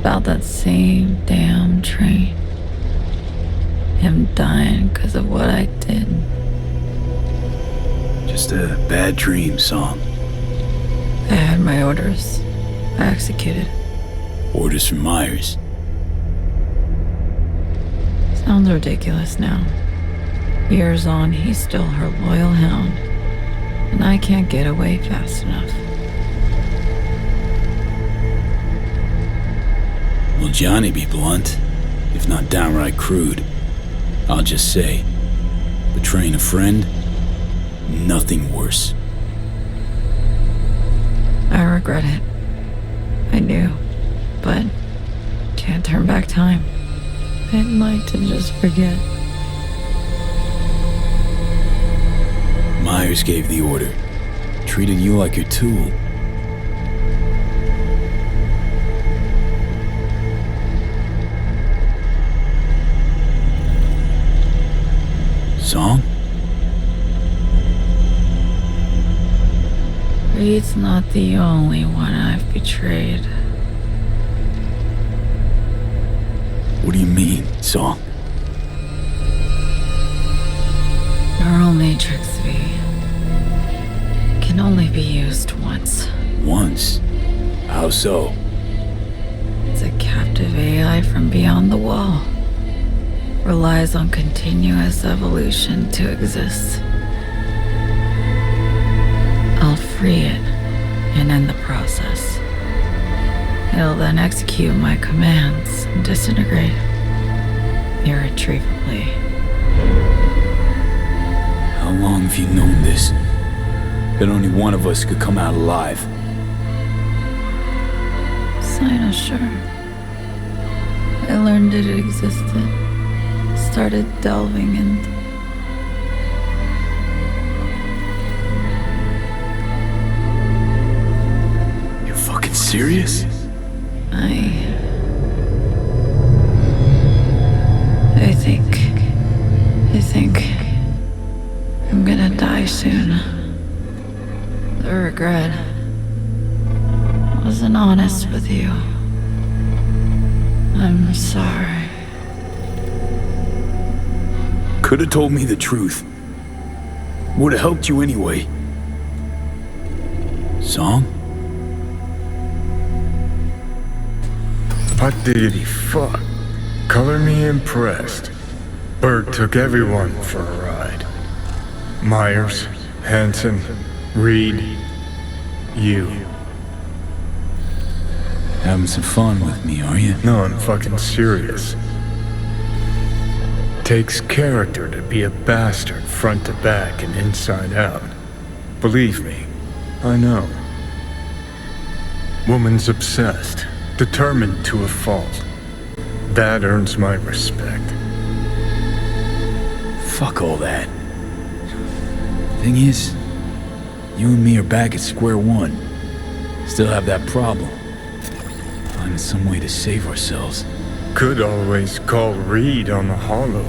about that same damn train. Him dying because of what I did. Just a bad dream, Song. I had my orders. I executed. Orders from Myers. Sounds ridiculous now. Years on, he's still her loyal hound. And I can't get away fast enough. Will Johnny be blunt, if not downright crude? I'll just say, betraying a friend, nothing worse. I regret it. I do. But can't turn back time. I'd like to just forget. Myers gave the order. Treated you like your tool. Song? Reed's not the only one I've betrayed. What do you mean, Song? Neural Matrix V can only be used once. Once? How so? It's a captive AI from beyond the wall. Relies on continuous evolution to exist. I'll free it and end the process. It'll then execute my commands and disintegrate irretrievably. How long have you known this? That only one of us could come out alive. Kinda sure. I learned it existed. Started delving into. You're fucking serious? I think I'm gonna die soon. The regret. Wasn't honest with you. I'm sorry. Could have told me the truth. Would have helped you anyway. Song? Hot diggity fuck. Color me impressed. Bird took everyone for a ride. Myers, Hanson, Reed, you. Having some fun with me, are you? No, I'm fucking serious. Takes character to be a bastard front to back and inside out. Believe me, I know. Woman's obsessed, determined to a fault. That earns my respect. Fuck all that. Thing is, you and me are back at square one. Still have that problem. Finding some way to save ourselves. Could always call Reed on the holo.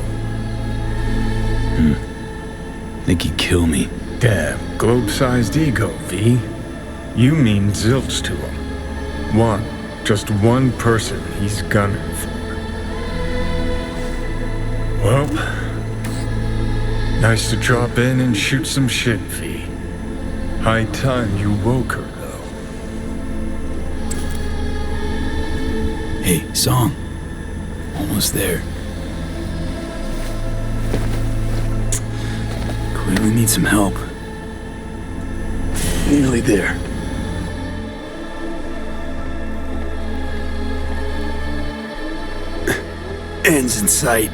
Think he'd kill me. Damn, globe-sized ego, V. You mean zilch to him. Just one person he's gunning for. Well, nice to drop in and shoot some shit, V. High time you woke her, though. Hey, Song. Almost there. Clearly need some help. Nearly there. Ends in sight.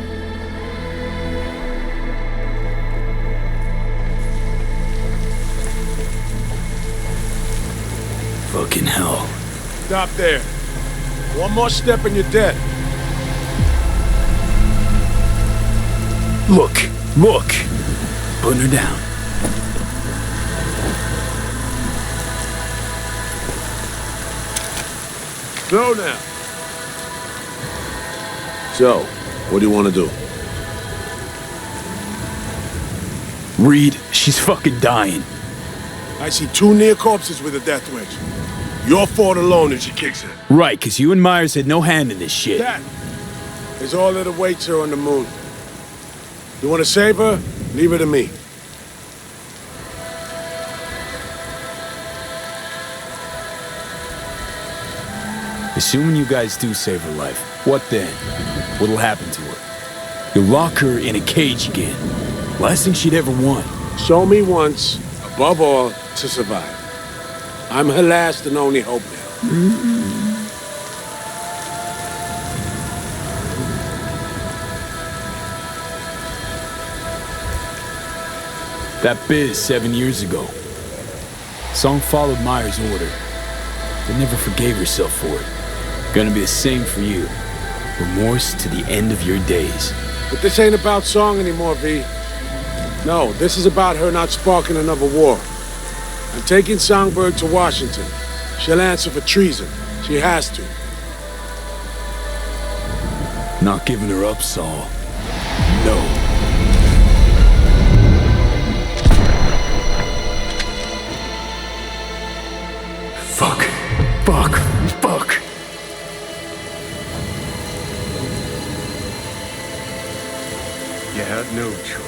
Fucking hell. Stop there. One more step and you're dead. Look. Putting her down. Slow now. So, what do you want to do? Reed, she's fucking dying. I see two near corpses with a death wish. Your fault alone if she kicks it. Right, because you and Myers had no hand in this shit. That is all that awaits her on the moon. You want to save her? Leave her to me. Assuming you guys do save her life, what then? What'll happen to her? You'll lock her in a cage again. Last thing she'd ever want. Show me once, above all, to survive. I'm her last and only hope now. That biz 7 years ago. Song followed Myers' order, but never forgave herself for it. Gonna be the same for you. Remorse to the end of your days. But this ain't about Song anymore, V. No, this is about her not sparking another war. I'm taking SongBird to Washington. She'll answer for treason. She has to. Not giving her up, Saul. No. Fuck. Fuck. Fuck. You had no choice.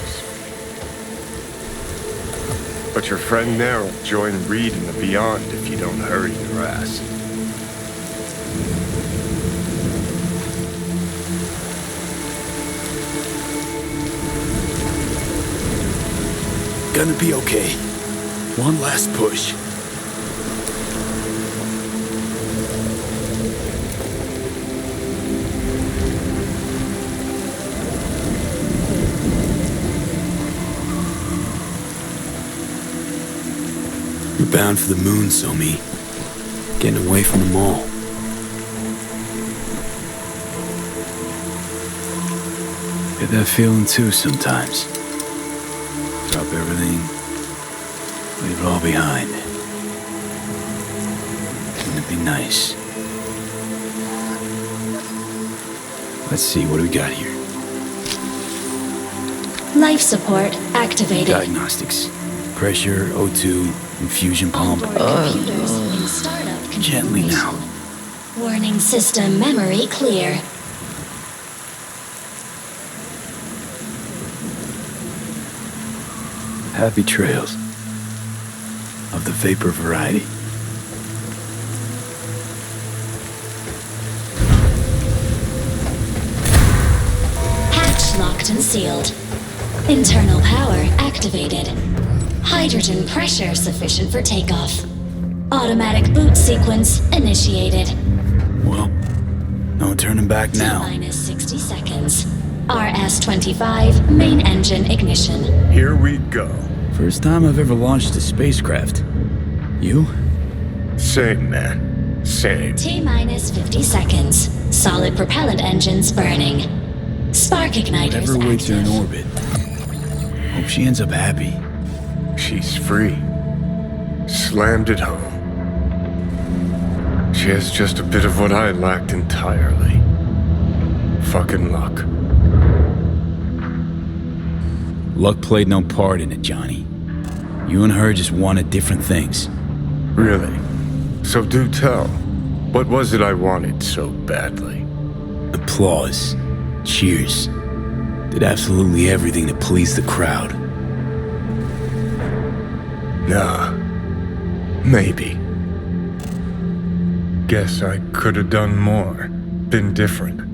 But your friend there will join Reed in the Beyond if you don't hurry your ass. Gonna be okay. One last push. You're bound for the moon, Somi. Getting away from them all. Get that feeling too sometimes. Drop everything. Leave it all behind. Wouldn't it be nice? Let's see, what do we got here? Life support activated. Diagnostics. Pressure, O2, infusion pump. Onboard computers in startup Gently now. configuration. Warning system memory clear. Happy trails. Of the vapor variety. Hatch locked and sealed. Internal power activated. Hydrogen pressure sufficient for takeoff. Automatic boot sequence initiated. Well, no turning back now. T-minus 60 seconds. RS-25 main engine ignition. Here we go. First time I've ever launched a spacecraft. You? Same, man. Same. T-minus 50 seconds. Solid propellant engines burning. Spark igniters Whatever waits her in active. orbit. Hope she ends up happy. She's free. Slammed it home. She has just a bit of what I lacked entirely. Fucking luck. Luck played no part in it, Johnny. You and her just wanted different things. Really? So do tell. What was it I wanted so badly? Applause. Cheers. Did absolutely everything to please the crowd. Nah. Maybe. Guess I could have done more. Been different.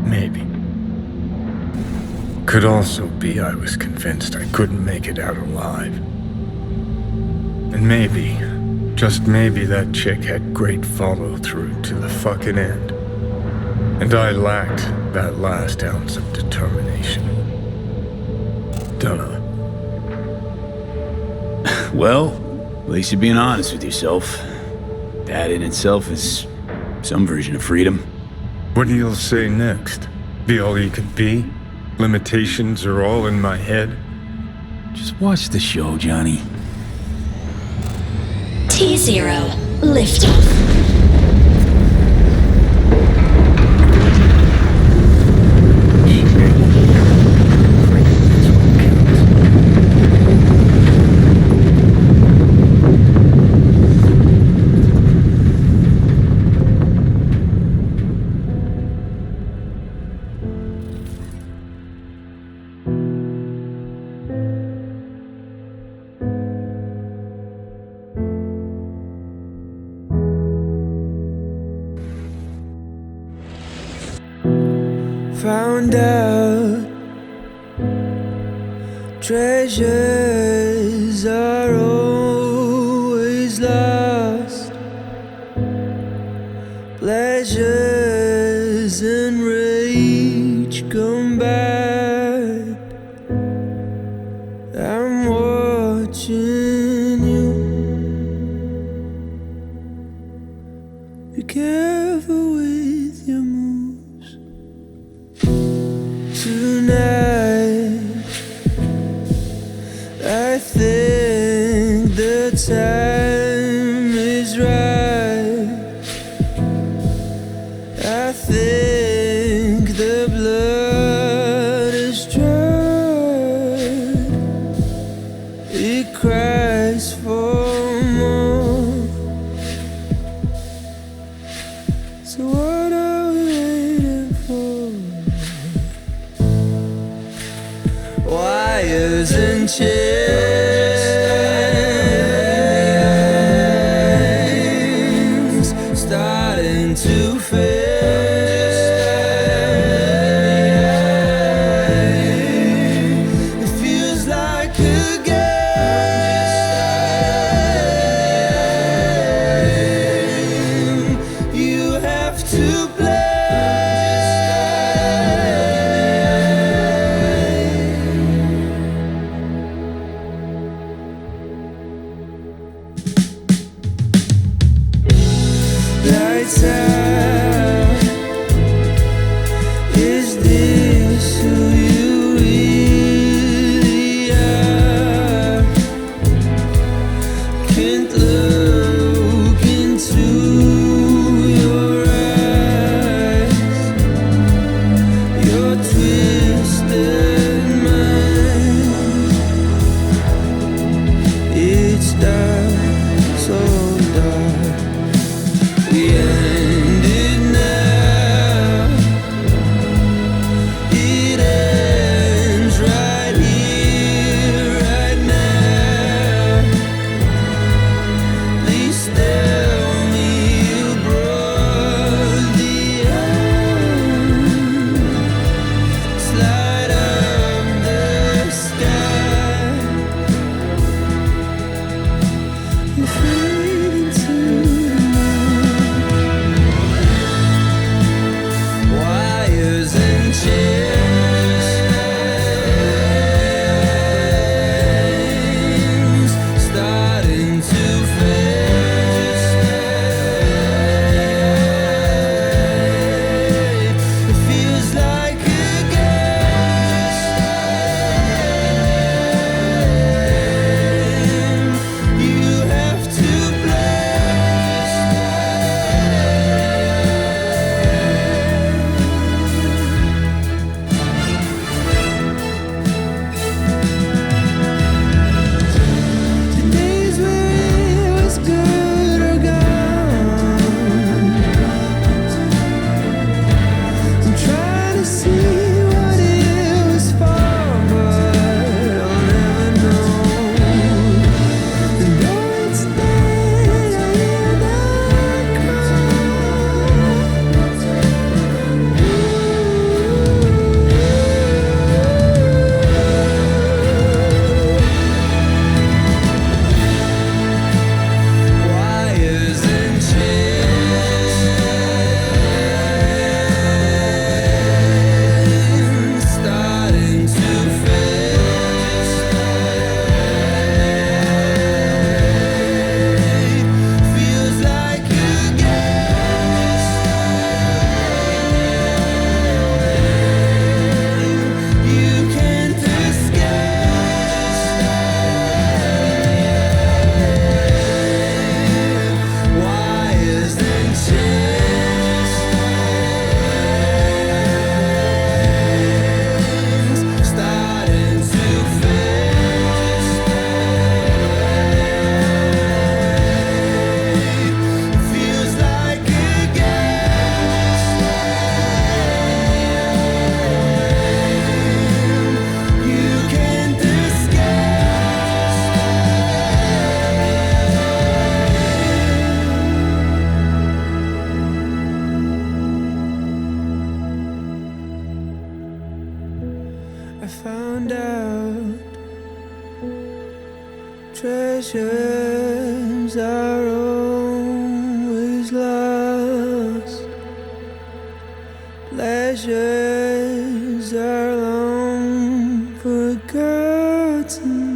Maybe. Could also be I was convinced I couldn't make it out alive. And maybe, just maybe that chick had great follow-through to the fucking end. And I lacked that last ounce of determination. Dunno. Well, at least you're being honest with yourself. That in itself is some version of freedom. What do you say next? Be all you could be? Limitations are all in my head? Just watch the show, Johnny. T0 liftoff. found out treasures are always lost. Pleasures and rage come back. I'm watching you. Be careful with your moves tonight. I think the time is right. I think the blood is dried. It cries for more. So what are we waiting for? Wires and chains starting to fade. It feels like a game you have to play. Lights out. Is this who you really are? Can't look into your eyes. Your twisted mind. It's dark, so dark. We end treasures are always lost. Pleasures are long forgotten.